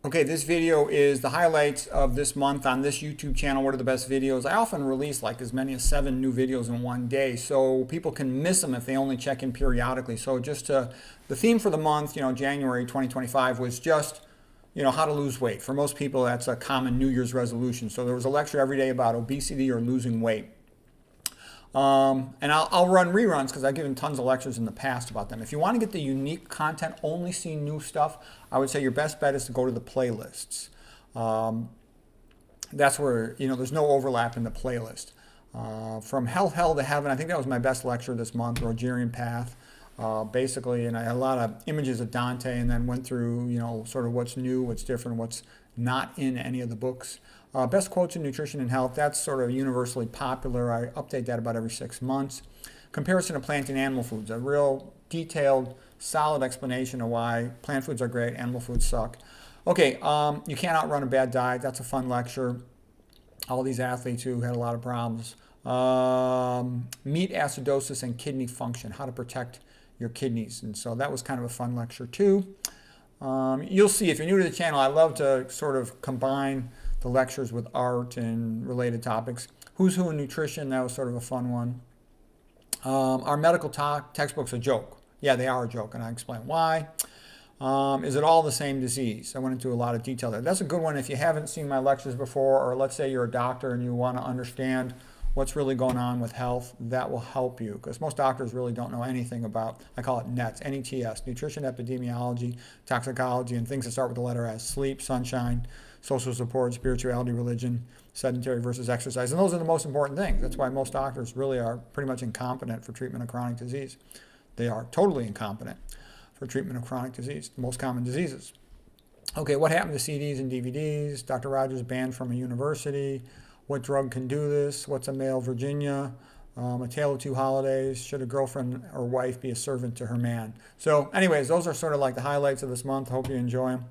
Okay, this video is the highlights of this month on this YouTube channel. What are the best videos? I often release like as many as 7 new videos in one day, so people can miss them if they only check in periodically. So the theme for the month, January 2025 was just, how to lose weight. For most people, that's a common New Year's resolution. So there was a lecture every day about obesity or losing weight. And I'll run reruns because I've given tons of lectures in the past about them. If you want to get the unique content, only see new stuff, I would say your best bet is to go to the playlists. That's where, there's no overlap in the playlist. From Hell to Heaven, I think that was my best lecture this month, Rogerian Path. Basically, and I had a lot of images of Dante and then went through, sort of what's new, what's different, what's not in any of the books. Best quotes in nutrition and health, that's sort of universally popular. I update that about every 6 months. Comparison of plant and animal foods, a real detailed, solid explanation of why plant foods are great, animal foods suck. Okay, you can't outrun a bad diet. That's a fun lecture. All these athletes who had a lot of problems. Meat acidosis and kidney function, how to protect your kidneys. And so that was kind of a fun lecture too. You'll see, if you're new to the channel, I love to sort of combine the lectures with art and related topics. Who's Who in Nutrition, that was sort of a fun one. Our medical textbook's a joke. Yeah, they are a joke, and I explain why. Is it all the same disease? I went into a lot of detail there. That's a good one if you haven't seen my lectures before, or let's say you're a doctor and you want to understand what's really going on with health. That will help you, because most doctors really don't know anything about, I call it NETS, N-E-T-S, nutrition, epidemiology, toxicology, and things that start with the letter S: sleep, sunshine, social support, spirituality, religion, sedentary versus exercise. And those are the most important things. That's why most doctors really are pretty much incompetent for treatment of chronic disease. They are totally incompetent for treatment of chronic disease, the most common diseases. Okay, what happened to CDs and DVDs? Dr. Rogers banned from a university. What drug can do this? What's a male Virginia? A Tale of Two Holidays. Should a girlfriend or wife be a servant to her man? So anyways, those are sort of like the highlights of this month. Hope you enjoy them.